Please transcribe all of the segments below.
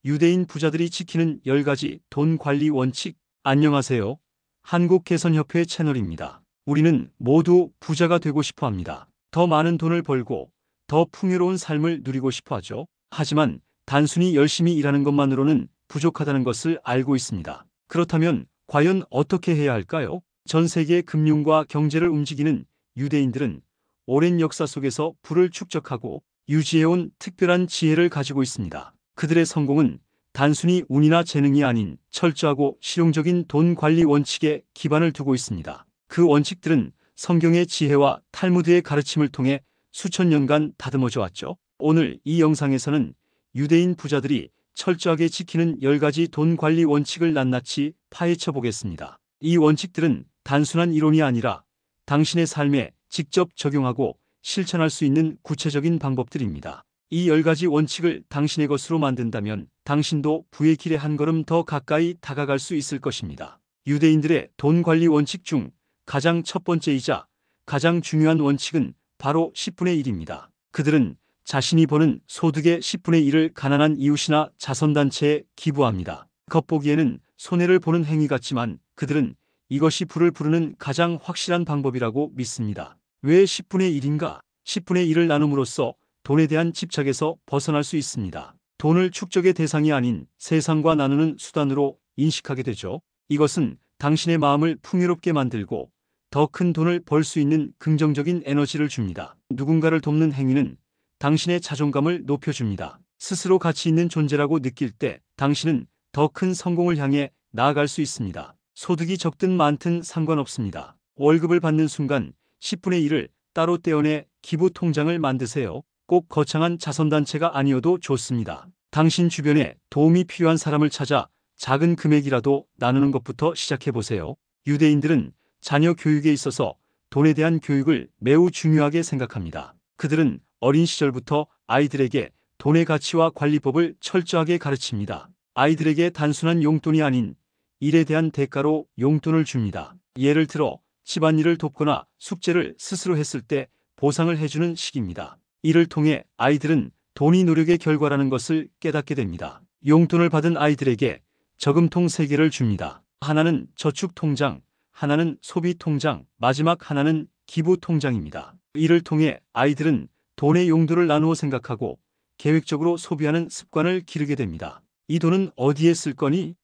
유대인 부자들이 지키는 10가지 돈 관리 원칙. 안녕하세요. 한국개선협회 채널입니다. 우리는 모두 부자가 되고 싶어 합니다. 더 많은 돈을 벌고 더 풍요로운 삶을 누리고 싶어 하죠. 하지만 단순히 열심히 일하는 것만으로는 부족하다는 것을 알고 있습니다. 그렇다면 과연 어떻게 해야 할까요? 전 세계 금융과 경제를 움직이는 유대인들은 오랜 역사 속에서 부를 축적하고 유지해온 특별한 지혜를 가지고 있습니다. 그들의 성공은 단순히 운이나 재능이 아닌 철저하고 실용적인 돈 관리 원칙에 기반을 두고 있습니다. 그 원칙들은 성경의 지혜와 탈무드의 가르침을 통해 수천 년간 다듬어져 왔죠. 오늘 이 영상에서는 유대인 부자들이 철저하게 지키는 10가지 돈 관리 원칙을 낱낱이 파헤쳐 보겠습니다. 이 원칙들은 단순한 이론이 아니라 당신의 삶에 직접 적용하고 실천할 수 있는 구체적인 방법들입니다. 이 10가지 원칙을 당신의 것으로 만든다면 당신도 부의 길에 한 걸음 더 가까이 다가갈 수 있을 것입니다. 유대인들의 돈 관리 원칙 중 가장 첫 번째이자 가장 중요한 원칙은 바로 10분의 1입니다. 그들은 자신이 버는 소득의 10분의 1을 가난한 이웃이나 자선단체에 기부합니다. 겉보기에는 손해를 보는 행위 같지만 그들은 이것이 부를 부르는 가장 확실한 방법이라고 믿습니다. 왜 10분의 1인가? 10분의 1을 나눔으로써 돈에 대한 집착에서 벗어날 수 있습니다. 돈을 축적의 대상이 아닌 세상과 나누는 수단으로 인식하게 되죠. 이것은 당신의 마음을 풍요롭게 만들고 더 큰 돈을 벌 수 있는 긍정적인 에너지를 줍니다. 누군가를 돕는 행위는 당신의 자존감을 높여줍니다. 스스로 가치 있는 존재라고 느낄 때 당신은 더 큰 성공을 향해 나아갈 수 있습니다. 소득이 적든 많든 상관없습니다. 월급을 받는 순간 10분의 1을 따로 떼어내 기부 통장을 만드세요. 꼭 거창한 자선단체가 아니어도 좋습니다. 당신 주변에 도움이 필요한 사람을 찾아 작은 금액이라도 나누는 것부터 시작해보세요. 유대인들은 자녀 교육에 있어서 돈에 대한 교육을 매우 중요하게 생각합니다. 그들은 어린 시절부터 아이들에게 돈의 가치와 관리법을 철저하게 가르칩니다. 아이들에게 단순한 용돈이 아닌 일에 대한 대가로 용돈을 줍니다. 예를 들어 집안일을 돕거나 숙제를 스스로 했을 때 보상을 해주는 식입니다. 이를 통해 아이들은 돈이 노력의 결과라는 것을 깨닫게 됩니다. 용돈을 받은 아이들에게 저금통 3개를 줍니다. 하나는 저축통장, 하나는 소비통장, 마지막 하나는 기부통장입니다. 이를 통해 아이들은 돈의 용도를 나누어 생각하고 계획적으로 소비하는 습관을 기르게 됩니다. 이 돈은 어디에 쓸 거니?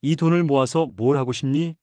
이 돈을 모아서 뭘 하고 싶니?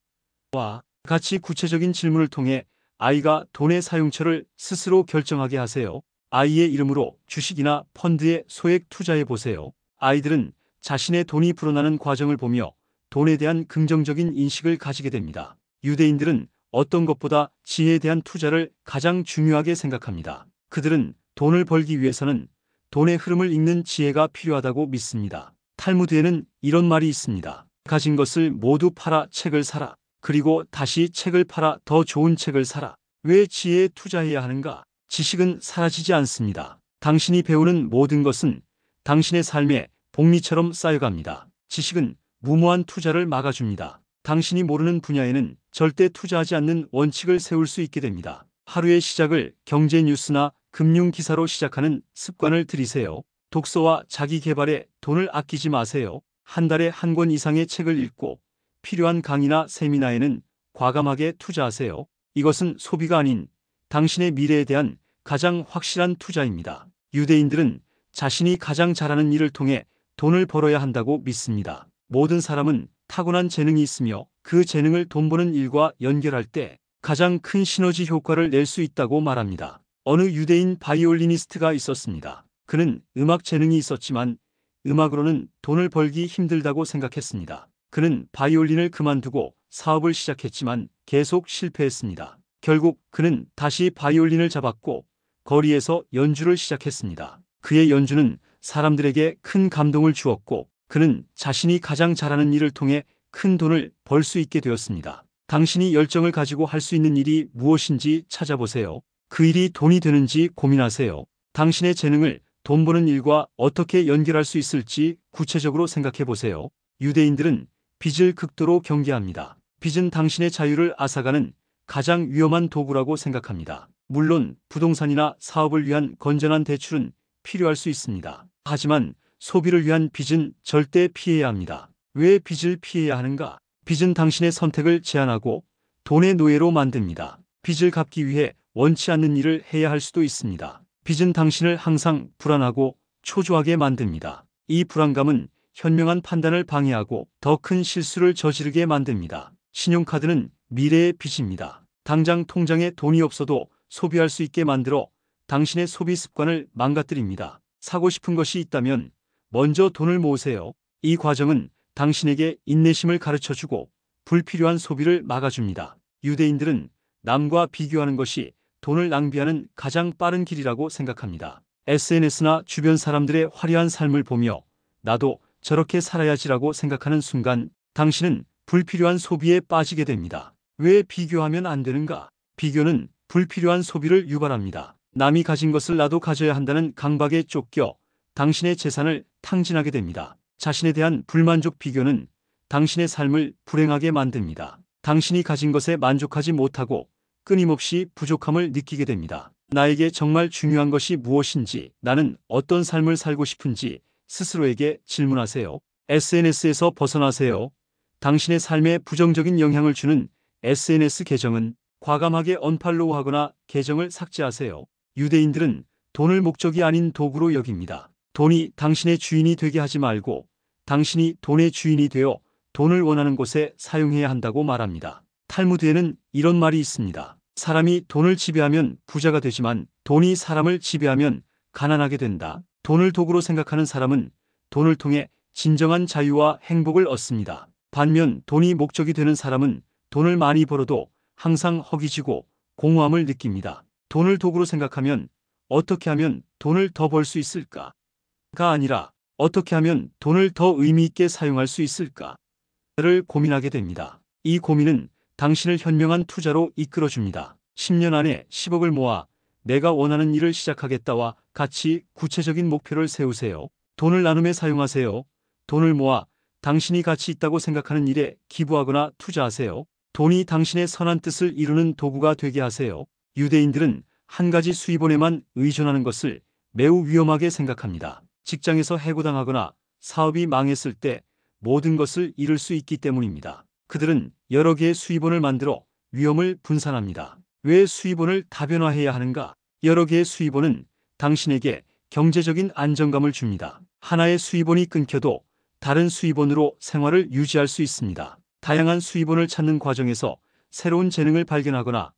와 같이 구체적인 질문을 통해 아이가 돈의 사용처를 스스로 결정하게 하세요. 아이의 이름으로 주식이나 펀드에 소액 투자해 보세요. 아이들은 자신의 돈이 불어나는 과정을 보며 돈에 대한 긍정적인 인식을 가지게 됩니다. 유대인들은 어떤 것보다 지혜에 대한 투자를 가장 중요하게 생각합니다. 그들은 돈을 벌기 위해서는 돈의 흐름을 읽는 지혜가 필요하다고 믿습니다. 탈무드에는 이런 말이 있습니다. 가진 것을 모두 팔아 책을 사라. 그리고 다시 책을 팔아 더 좋은 책을 사라. 왜 지혜에 투자해야 하는가? 지식은 사라지지 않습니다. 당신이 배우는 모든 것은 당신의 삶에 복리처럼 쌓여갑니다. 지식은 무모한 투자를 막아줍니다. 당신이 모르는 분야에는 절대 투자하지 않는 원칙을 세울 수 있게 됩니다. 하루의 시작을 경제 뉴스나 금융 기사로 시작하는 습관을 들이세요. 독서와 자기 개발에 돈을 아끼지 마세요. 한 달에 한 권 이상의 책을 읽고 필요한 강의나 세미나에는 과감하게 투자하세요. 이것은 소비가 아닌 당신의 미래에 대한 가장 확실한 투자입니다. 유대인들은 자신이 가장 잘하는 일을 통해 돈을 벌어야 한다고 믿습니다. 모든 사람은 타고난 재능이 있으며 그 재능을 돈 버는 일과 연결할 때 가장 큰 시너지 효과를 낼 수 있다고 말합니다. 어느 유대인 바이올리니스트가 있었습니다. 그는 음악 재능이 있었지만 음악으로는 돈을 벌기 힘들다고 생각했습니다. 그는 바이올린을 그만두고 사업을 시작했지만 계속 실패했습니다. 결국 그는 다시 바이올린을 잡았고 거리에서 연주를 시작했습니다. 그의 연주는 사람들에게 큰 감동을 주었고 그는 자신이 가장 잘하는 일을 통해 큰 돈을 벌 수 있게 되었습니다. 당신이 열정을 가지고 할 수 있는 일이 무엇인지 찾아보세요. 그 일이 돈이 되는지 고민하세요. 당신의 재능을 돈 버는 일과 어떻게 연결할 수 있을지 구체적으로 생각해 보세요. 유대인들은 빚을 극도로 경계합니다. 빚은 당신의 자유를 앗아가는 가장 위험한 도구라고 생각합니다. 물론 부동산이나 사업을 위한 건전한 대출은 필요할 수 있습니다. 하지만 소비를 위한 빚은 절대 피해야 합니다. 왜 빚을 피해야 하는가? 빚은 당신의 선택을 제한하고 돈의 노예로 만듭니다. 빚을 갚기 위해 원치 않는 일을 해야 할 수도 있습니다. 빚은 당신을 항상 불안하고 초조하게 만듭니다. 이 불안감은 현명한 판단을 방해하고 더 큰 실수를 저지르게 만듭니다. 신용카드는 미래의 빚입니다. 당장 통장에 돈이 없어도 소비할 수 있게 만들어 당신의 소비 습관을 망가뜨립니다. 사고 싶은 것이 있다면 먼저 돈을 모으세요. 이 과정은 당신에게 인내심을 가르쳐주고 불필요한 소비를 막아줍니다. 유대인들은 남과 비교하는 것이 돈을 낭비하는 가장 빠른 길이라고 생각합니다. SNS나 주변 사람들의 화려한 삶을 보며 나도 저렇게 살아야지라고 생각하는 순간 당신은 불필요한 소비에 빠지게 됩니다. 왜 비교하면 안 되는가? 비교는 불필요한 소비를 유발합니다. 남이 가진 것을 나도 가져야 한다는 강박에 쫓겨 당신의 재산을 탕진하게 됩니다. 자신에 대한 불만족 비교는 당신의 삶을 불행하게 만듭니다. 당신이 가진 것에 만족하지 못하고 끊임없이 부족함을 느끼게 됩니다. 나에게 정말 중요한 것이 무엇인지, 나는 어떤 삶을 살고 싶은지 스스로에게 질문하세요. SNS에서 벗어나세요. 당신의 삶에 부정적인 영향을 주는 SNS 계정은 과감하게 언팔로우하거나 계정을 삭제하세요. 유대인들은 돈을 목적이 아닌 도구로 여깁니다. 돈이 당신의 주인이 되게 하지 말고 당신이 돈의 주인이 되어 돈을 원하는 곳에 사용해야 한다고 말합니다. 탈무드에는 이런 말이 있습니다. 사람이 돈을 지배하면 부자가 되지만 돈이 사람을 지배하면 가난하게 된다. 돈을 도구로 생각하는 사람은 돈을 통해 진정한 자유와 행복을 얻습니다. 반면 돈이 목적이 되는 사람은 돈을 많이 벌어도 항상 허기지고 공허함을 느낍니다. 돈을 도구로 생각하면 어떻게 하면 돈을 더 벌 수 있을까?가 아니라 어떻게 하면 돈을 더 의미 있게 사용할 수 있을까?를 고민하게 됩니다. 이 고민은 당신을 현명한 투자로 이끌어줍니다. 10년 안에 10억을 모아 내가 원하는 일을 시작하겠다와 같이 구체적인 목표를 세우세요. 돈을 나눔에 사용하세요. 돈을 모아 당신이 가치 있다고 생각하는 일에 기부하거나 투자하세요. 돈이 당신의 선한 뜻을 이루는 도구가 되게 하세요. 유대인들은 한 가지 수입원에만 의존하는 것을 매우 위험하게 생각합니다. 직장에서 해고당하거나 사업이 망했을 때 모든 것을 잃을 수 있기 때문입니다. 그들은 여러 개의 수입원을 만들어 위험을 분산합니다. 왜 수입원을 다변화해야 하는가? 여러 개의 수입원은 당신에게 경제적인 안정감을 줍니다. 하나의 수입원이 끊겨도 다른 수입원으로 생활을 유지할 수 있습니다. 다양한 수입원을 찾는 과정에서 새로운 재능을 발견하거나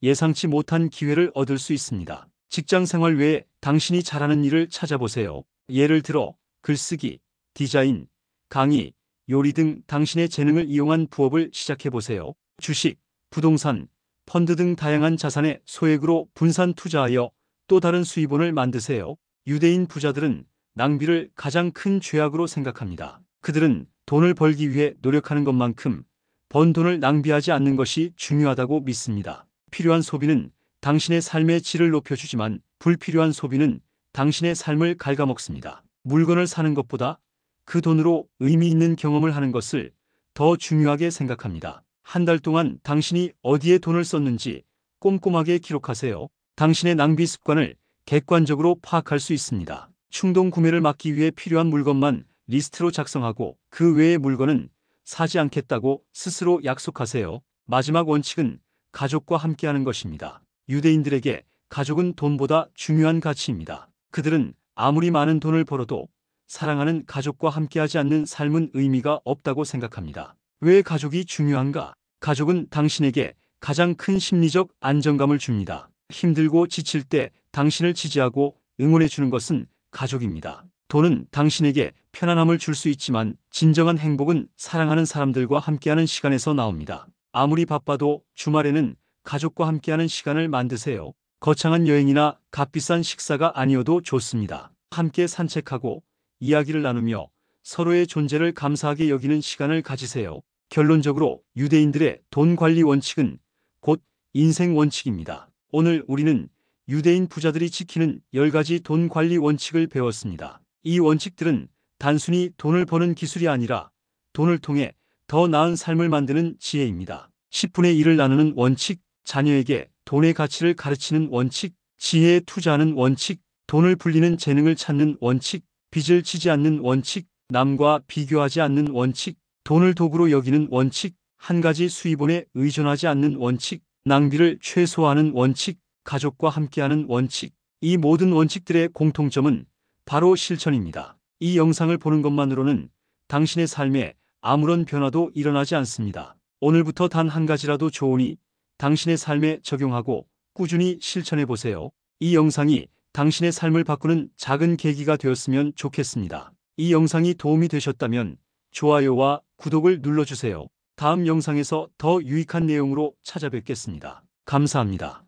예상치 못한 기회를 얻을 수 있습니다. 직장 생활 외에 당신이 잘하는 일을 찾아보세요. 예를 들어 글쓰기, 디자인, 강의, 요리 등 당신의 재능을 이용한 부업을 시작해보세요. 주식, 부동산, 펀드 등 다양한 자산에 소액으로 분산 투자하여 또 다른 수입원을 만드세요. 유대인 부자들은 낭비를 가장 큰 죄악으로 생각합니다. 그들은 돈을 벌기 위해 노력하는 것만큼 번 돈을 낭비하지 않는 것이 중요하다고 믿습니다. 필요한 소비는 당신의 삶의 질을 높여주지만 불필요한 소비는 당신의 삶을 갉아먹습니다. 물건을 사는 것보다 그 돈으로 의미 있는 경험을 하는 것을 더 중요하게 생각합니다. 한 달 동안 당신이 어디에 돈을 썼는지 꼼꼼하게 기록하세요. 당신의 낭비 습관을 객관적으로 파악할 수 있습니다. 충동 구매를 막기 위해 필요한 물건만 리스트로 작성하고 그 외의 물건은 사지 않겠다고 스스로 약속하세요. 마지막 원칙은 가족과 함께하는 것입니다. 유대인들에게 가족은 돈보다 중요한 가치입니다. 그들은 아무리 많은 돈을 벌어도 사랑하는 가족과 함께하지 않는 삶은 의미가 없다고 생각합니다. 왜 가족이 중요한가? 가족은 당신에게 가장 큰 심리적 안정감을 줍니다. 힘들고 지칠 때 당신을 지지하고 응원해 주는 것은 가족입니다. 돈은 당신에게 편안함을 줄 수 있지만 진정한 행복은 사랑하는 사람들과 함께하는 시간에서 나옵니다. 아무리 바빠도 주말에는 가족과 함께하는 시간을 만드세요. 거창한 여행이나 값비싼 식사가 아니어도 좋습니다. 함께 산책하고 이야기를 나누며 서로의 존재를 감사하게 여기는 시간을 가지세요. 결론적으로 유대인들의 돈 관리 원칙은 곧 인생 원칙입니다. 오늘 우리는 유대인 부자들이 지키는 10가지 돈 관리 원칙을 배웠습니다. 이 원칙들은 단순히 돈을 버는 기술이 아니라 돈을 통해 더 나은 삶을 만드는 지혜입니다. 10분의 1을 나누는 원칙, 자녀에게 돈의 가치를 가르치는 원칙, 지혜에 투자하는 원칙, 돈을 불리는 재능을 찾는 원칙, 빚을 지지 않는 원칙, 남과 비교하지 않는 원칙, 돈을 도구로 여기는 원칙, 한 가지 수입원에 의존하지 않는 원칙, 낭비를 최소화하는 원칙, 가족과 함께하는 원칙. 이 모든 원칙들의 공통점은 바로 실천입니다. 이 영상을 보는 것만으로는 당신의 삶에 아무런 변화도 일어나지 않습니다. 오늘부터 단 한 가지라도 좋으니 당신의 삶에 적용하고 꾸준히 실천해 보세요. 이 영상이 당신의 삶을 바꾸는 작은 계기가 되었으면 좋겠습니다. 이 영상이 도움이 되셨다면 좋아요와 구독을 눌러주세요. 다음 영상에서 더 유익한 내용으로 찾아뵙겠습니다. 감사합니다.